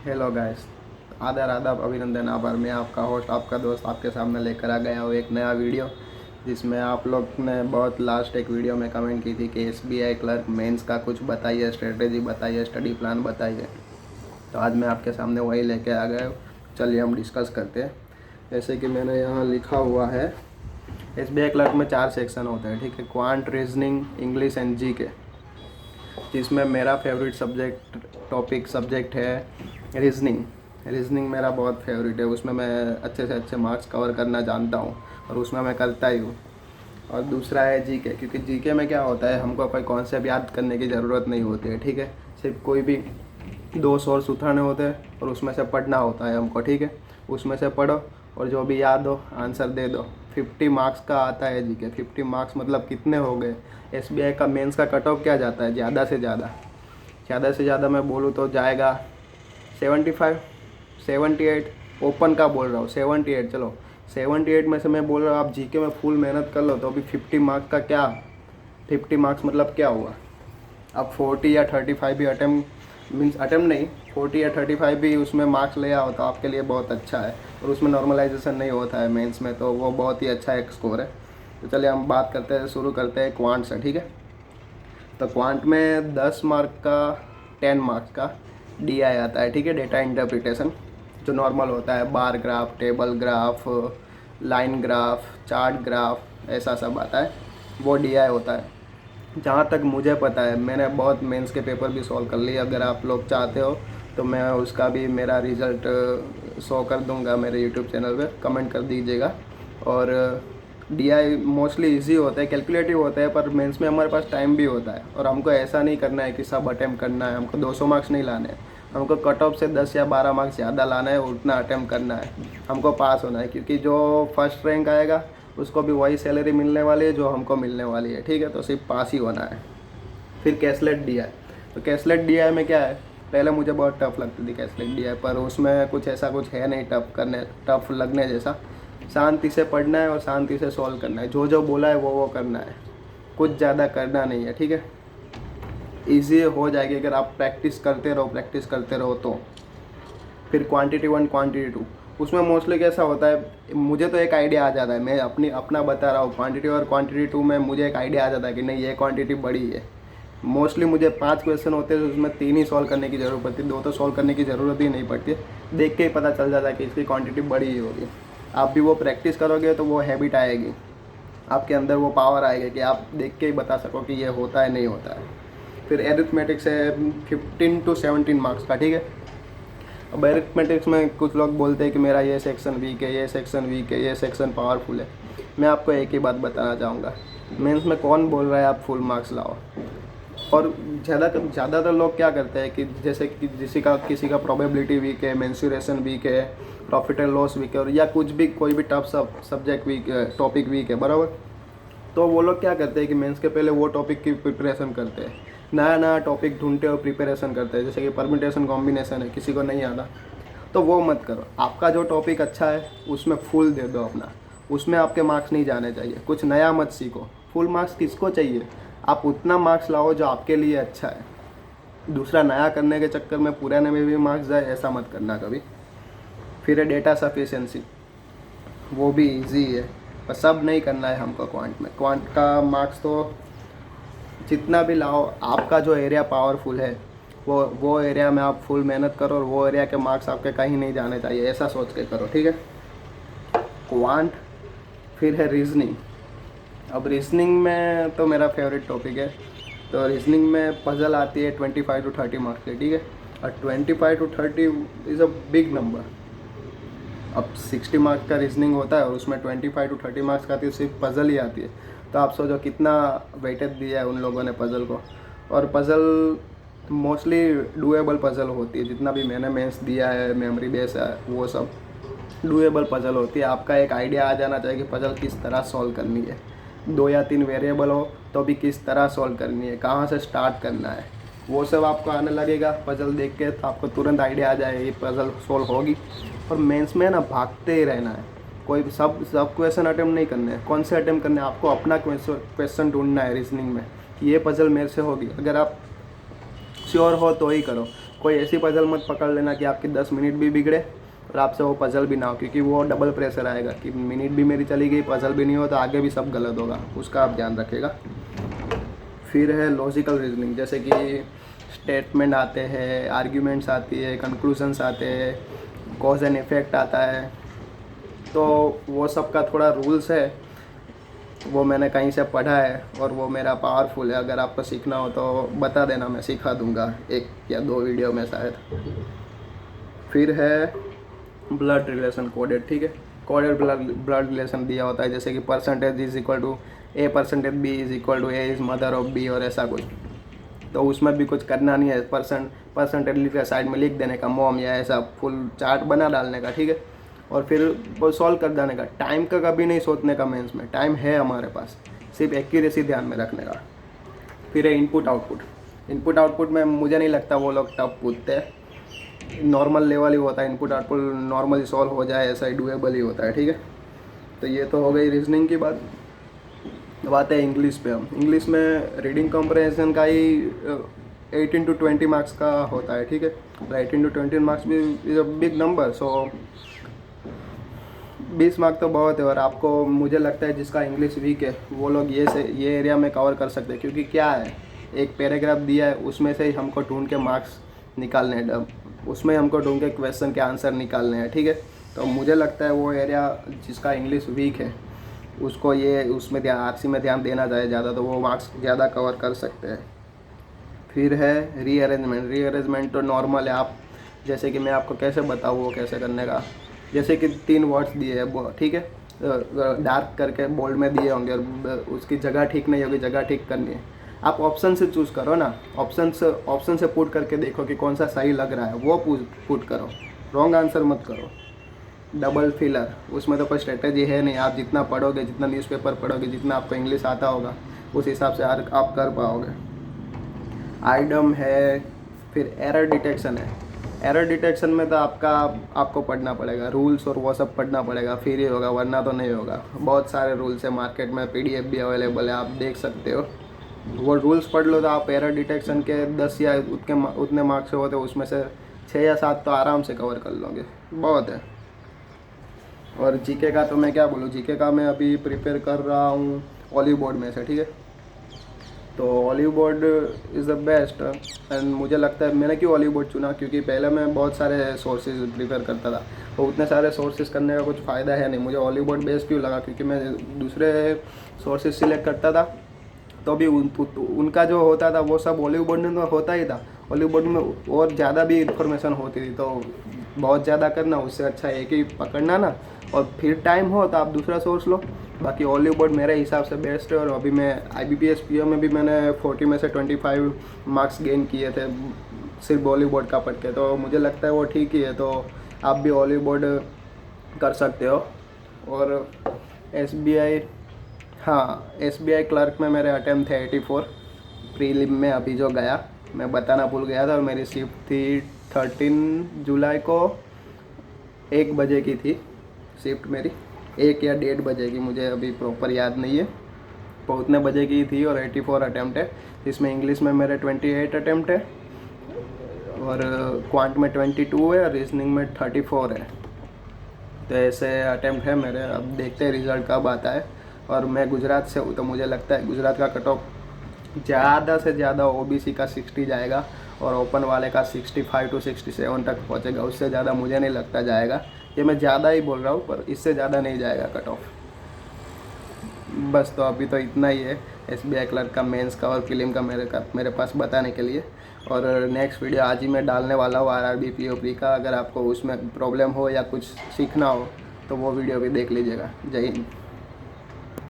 Hello guys, आदर आदाब अभिनंदन आभार। मैं आपका होस्ट, आपका दोस्त आपके सामने लेकर आ गया हूँ एक नया वीडियो, जिसमें आप लोग ने बहुत लास्ट एक वीडियो में कमेंट की थी कि एसबीआई क्लर्क मेंस का कुछ बताइए, स्ट्रेटेजी बताइए, स्टडी प्लान बताइए। तो आज मैं आपके सामने वही लेके आ गया हूँ। चलिए हम डिस्कस करते हैं। जैसे कि मैंने यहाँ लिखा हुआ है, एसबीआई क्लर्क में 4 सेक्शन होते हैं, ठीक है। Quant, reasoning, English and GK, जिसमें मेरा फेवरेट सब्जेक्ट है रीजनिंग। रीजनिंग मेरा बहुत फेवरेट है, उसमें मैं अच्छे से अच्छे मार्क्स कवर करना जानता हूँ और उसमें मैं करता ही हूँ। और दूसरा है जीके, क्योंकि जीके में क्या होता है, हमको कोई कॉन्सेप्ट याद करने की ज़रूरत नहीं होती है, ठीक है। सिर्फ कोई भी 2 सोर्स उठाने होते हैं और उसमें से पढ़ना होता है हमको, ठीक है। उसमें से पढ़ो और जो भी याद हो आंसर दे दो। 50 मार्क्स का आता है जीके। 50 मार्क्स मतलब कितने हो गए? एसबीआई का मेंस का कट ऑफ क्या जाता है? ज़्यादा से ज़्यादा मैं बोलूँ तो जाएगा 75, 78। ओपन का बोल रहा हूँ 78, चलो 78 में से मैं बोल रहा हूँ आप जीके में फुल मेहनत कर लो तो अभी 50 मार्क्स का क्या, 50 मार्क्स मतलब क्या हुआ? अब 40 या 35 भी अटेम्प्ट नहीं, 40 या 35 भी उसमें मार्क्स ले आओ तो आपके लिए बहुत अच्छा है। और उसमें नॉर्मलाइजेशन नहीं होता है मेंस में, तो वो बहुत ही अच्छा एक स्कोर है। तो चलिए हम बात करते हैं, शुरू करते हैं क्वांट से, ठीक है। तो क्वांट में 10 मार्क का 10 मार्क्स का डीआई आता है, ठीक है, डेटा इंटरप्रिटेशन, जो नॉर्मल होता है। Bar graph, table graph, line graph, chart graph, ऐसा सब आता है, वो डीआई होता है। जहाँ तक मुझे पता है, मैंने बहुत मेंस के पेपर भी सॉल्व कर लिए। अगर आप लोग चाहते हो तो मैं उसका भी मेरा रिज़ल्ट शो कर दूंगा मेरे यूट्यूब चैनल पे, कमेंट कर दीजिएगा। और डीआई मोस्टली इजी होता है, कैलकुलेटिव होता है, पर मेंस में हमारे पास टाइम भी होता है और हमको ऐसा नहीं करना है कि सब अटैम्प्ट करना है। हमको 200 मार्क्स नहीं लाने हैं, हमको कट ऑफ से 10 या 12 मार्क्स ज़्यादा लाना है, उतना अटैम्प्ट करना है, हमको पास होना है। क्योंकि जो फर्स्ट रैंक आएगा उसको भी वही सैलरी मिलने वाली है जो हमको मिलने वाली है, ठीक है। तो सिर्फ पास ही होना है। फिर कैशलेट डीआई, तो कैशलेट डीआई में क्या है, पहले मुझे बहुत टफ लगती थी कैशलेट डीआई, पर उसमें कुछ ऐसा कुछ है नहीं टफ लगने जैसा। शांति से पढ़ना है और शांति से सॉल्व करना है, जो जो बोला है वो करना है, कुछ ज़्यादा करना नहीं है, ठीक है। ईजी हो जाएगी अगर आप प्रैक्टिस करते रहो तो। फिर क्वांटिटी 1, क्वांटिटी 2, उसमें मोस्टली कैसा होता है, मुझे तो एक आइडिया आ जाता है, मैं अपना बता रहा हूँ। क्वांटिटी और क्वांटिटी 2 में मुझे एक आइडिया आ जाता है कि नहीं, ये क्वांटिटी बड़ी है। मोस्टली मुझे 5 क्वेश्चन होते हैं, उसमें 3 ही सॉल्व करने की ज़रूरत पड़ती है, 2 तो सॉल्व करने की ज़रूरत ही नहीं पड़ती है। देख के ही पता चल जाता है कि इसकी क्वांटिटी बड़ी ही होगी। आप भी वो प्रैक्टिस करोगे तो वो हैबिट आएगी, आपके अंदर वो पावर आएगा कि आप देख के ही बता सको कि ये होता है नहीं होता है। फिर एरिथमेटिक्स है 15 to 17 मार्क्स का, ठीक है। अब एरिथमेटिक्स में कुछ लोग बोलते हैं कि मेरा ये सेक्शन वीक है, ये सेक्शन वीक है, ये सेक्शन पावरफुल है। मैं आपको एक ही बात बताना चाहूँगा, मेंस में कौन बोल रहा है आप फुल मार्क्स लाओ। और ज़्यादातर लोग क्या करते हैं कि जैसे कि किसी का प्रोबेबिलिटी वीक है, मेंसुरेशन वीक है, प्रॉफिट एंड लॉस वीक है, और या कुछ भी कोई भी tough subject weak, topic weak है, बराबर। तो वो लोग क्या करते हैं कि मेंस के पहले वो टॉपिक की प्रिपरेशन करते हैं, नया नया टॉपिक ढूंढते और प्रिपरेशन करते हैं। जैसे कि परम्यूटेशन कॉम्बिनेशन है, किसी को नहीं आता तो वो मत करो। आपका जो टॉपिक अच्छा है उसमें फुल दे दो अपना, उसमें आपके मार्क्स नहीं जाने चाहिए। कुछ नया मत सीखो, फुल मार्क्स किसको चाहिए? आप उतना मार्क्स लाओ जो आपके लिए अच्छा है। दूसरा नया करने के चक्कर में पुराने में भी मार्क्स जाए, ऐसा मत करना कभी। फिर है डेटा सफिशिएंसी, वो भी इजी है, पर सब नहीं करना है हमको। क्वांट का मार्क्स तो जितना भी लाओ, आपका जो एरिया पावरफुल है वो एरिया में आप फुल मेहनत करो, और वो एरिया के मार्क्स आपके कहीं नहीं जाने चाहिए, ऐसा सोच के करो, ठीक है। क्वांट। फिर है रीजनिंग। अब रीजनिंग में तो मेरा फेवरेट टॉपिक है। तो रीजनिंग में पजल आती है 25 to 30 मार्क्स की, ठीक है। और 25 to 30 is a big number. अब 60 मार्क्स का रीजनिंग होता है और उसमें 25 to 30 मार्क्स का आती है, सिर्फ पजल ही आती है। तो आप सोचो कितना वेटेज दिया है उन लोगों ने पजल को। और पजल मोस्टली डूएबल पजल होती है, जितना भी मैंने मेंस दिया है, मेमोरी बेस है, वो सब डूएबल पजल होती है। आपका एक आइडिया आ जाना चाहिए कि पजल किस तरह सॉल्व करनी है। 2 या 3 वेरिएबल हो तो भी किस तरह सॉल्व करनी है, कहाँ से स्टार्ट करना है, वो सब आपको आने लगेगा पजल देख के, तो आपको तुरंत आइडिया आ जाएगा ये पजल सॉल्व होगी। और मेंस में ना भागते ही रहना है, कोई सब क्वेश्चन अटेम्प्ट नहीं करने हैं। कौन से अटेम्प्ट करने हैं? आपको अपना क्वेश्चन ढूंढना है रीजनिंग में कि ये पजल मेरे से होगी। अगर आप श्योर हो तो ही करो, कोई ऐसी पजल मत पकड़ लेना कि आपके 10 मिनट भी बिगड़े और आपसे वो पजल भी ना हो, क्योंकि वो डबल प्रेशर आएगा कि मिनट भी मेरी चली गई, पजल भी नहीं हो, तो आगे भी सब गलत होगा, उसका आप ध्यान रखिएगा। फिर है लॉजिकल रीजनिंग, जैसे कि स्टेटमेंट आते हैं, आर्ग्यूमेंट्स आती है, कंक्लूजन्स आते हैं, कॉज एंड इफेक्ट आता है, तो वो सब का थोड़ा रूल्स है, वो मैंने कहीं से पढ़ा है और वो मेरा पावरफुल है। अगर आपको सीखना हो तो बता देना, मैं सिखा दूंगा 1 या 2 वीडियो में शायद। फिर है ब्लड रिलेशन कोडेड, ठीक है। कोडेड ब्लड रिलेशन दिया होता है, जैसे कि percentage is equal to A percentage B is equal to A is mother of B और ऐसा कुछ। तो उसमें भी कुछ करना नहीं है, परसेंटेज लिख के साइड में लिख देने का मॉम, या ऐसा फुल चार्ट बना डालने का, ठीक है। और फिर वो सॉल्व कर देने का। टाइम का कभी नहीं सोचने का मेंस में, टाइम है हमारे पास, सिर्फ एक्यूरेसी ध्यान में रखने का। फिर है इनपुट आउटपुट। इनपुट आउटपुट में मुझे नहीं लगता वो लोग टफ पूछते हैं, नॉर्मल लेवल ही होता है। इनपुट आउटपुट नॉर्मली सॉल्व हो जाए ऐसा ही डुएबल ही होता है, ठीक है। तो ये तो हो गई रीजनिंग की बात। बात है इंग्लिश पे। हम इंग्लिश में रीडिंग कॉम्प्रहेंशन का ही 18 to 20 मार्क्स का होता है, ठीक है। 18 to 20 मार्क्स भी is a big number, so 20 mark तो बहुत है। और आपको मुझे लगता है जिसका इंग्लिश वीक है वो लोग ये एरिया में कवर कर सकते हैं, क्योंकि क्या है, एक पैराग्राफ दिया है, उसमें से ही हमको ढूंढ के मार्क्स निकालने हैं, उसमें हमको ढूंढ के क्वेश्चन के आंसर निकालने हैं, ठीक है। तो मुझे लगता है वो एरिया जिसका इंग्लिश वीक है उसको उसमें आरसी में ध्यान देना चाहिए ज़्यादा, तो वो मार्क्स ज़्यादा कवर कर सकते हैं। फिर है रीअरेंजमेंट। रीअरेंजमेंट तो नॉर्मल है, आप जैसे कि मैं आपको कैसे बताऊँ वो कैसे करने का। जैसे कि 3 वर्ड्स दिए हैं, ठीक है, डार्क करके बोल्ड में दिए होंगे और उसकी जगह ठीक नहीं होगी, जगह ठीक करनी है। आप ऑप्शन से चूज़ करो ना, ऑप्शन से पुट करके देखो कि कौन सा सही लग रहा है, वो पुट करो, रॉन्ग आंसर मत करो। डबल फिलर, उसमें तो कोई स्ट्रेटेजी है नहीं, आप जितना पढ़ोगे, जितना न्यूज़पेपर पढ़ोगे, जितना आपको इंग्लिश आता होगा उस हिसाब से आप कर पाओगे। आइडम है। फिर एरर डिटेक्शन है। एरर डिटेक्शन में तो आपको पढ़ना पड़ेगा, रूल्स और वो सब पढ़ना पड़ेगा, फिर ही होगा, वरना तो नहीं होगा। बहुत सारे रूल्स है मार्केट में, PDF भी अवेलेबल है, आप देख सकते हो। वो रूल्स पढ़ लो तो आप एरर डिटेक्शन के 10 या उतने मार्क्स होते हैं, उसमें से 6 या 7 तो आराम से कवर कर लोगे, बहुत है। और जीके का तो मैं क्या बोलूँ, जीके का मैं अभी प्रिपेयर कर रहा हूँ ऑलिव बोर्ड में से, ठीक है। तो olive board is the best. And मुझे लगता है मैंने क्यों ऑलिव बोर्ड चुना, क्योंकि पहले मैं बहुत सारे सोर्सेज प्रिपेयर करता था, तो उतने सारे सोर्सेज करने का कुछ फ़ायदा है नहीं। मुझे ऑलिव बोर्ड बेस्ट क्यों लगा, क्योंकि मैं दूसरे सोर्सेज सिलेक्ट करता था तो भी उनका जो होता था वो सब ऑलिव बोर्ड में तो होता ही था। ऑलिव बोर्ड में और ज़्यादा भी इंफॉर्मेशन होती थी, तो बहुत ज़्यादा करना, उससे अच्छा एक ही पकड़ना ना, और फिर टाइम हो तो आप दूसरा सोर्स लो। बाकी ऑलिव बोर्ड मेरे हिसाब से बेस्ट है। और अभी मैं IBPS PO में भी मैंने 40 में से 25 मार्क्स गेन किए थे सिर्फ ऑलिव बोर्ड का पढ़ के, तो मुझे लगता है वो ठीक ही है। तो आप भी ऑलिव बोर्ड कर सकते हो। और SBI, हाँ, SBI क्लर्क में मेरे अटेम्प्ट थे 84 प्रीलिम में। अभी जो गया मैं बताना भूल गया था, और मेरी शिफ्ट थी 13 जुलाई को 1 बजे की थी शिफ्ट मेरी, 1 या 1:30 बजे की, मुझे अभी प्रॉपर याद नहीं है, तो उतने बजे की थी। और 84 अटैम्प्ट है, इसमें इंग्लिश में मेरे 28 अटैम्प्ट है, और क्वांट में 22 है, और रीजनिंग में 34 है। तो ऐसे अटैम्प्ट है मेरे। अब देखते हैं रिज़ल्ट कब आता है। और मैं गुजरात से हूँ, तो मुझे लगता है गुजरात का कट ऑफ ज़्यादा से ज़्यादा OBC का 60 जाएगा, और ओपन वाले का 65 to 67 तक पहुँचेगा, उससे ज़्यादा मुझे नहीं लगता जाएगा। ये मैं ज़्यादा ही बोल रहा हूँ, पर इससे ज़्यादा नहीं जाएगा कट ऑफ। बस, तो अभी तो इतना ही है SBI क्लर्क का मेंस का और प्रीलिम का मेरे पास बताने के लिए। और नेक्स्ट वीडियो आज ही मैं डालने वाला हूँ RRB POP का। अगर आपको उसमें प्रॉब्लम हो या कुछ सीखना हो तो वो वीडियो भी देख लीजिएगा। जय हिंद।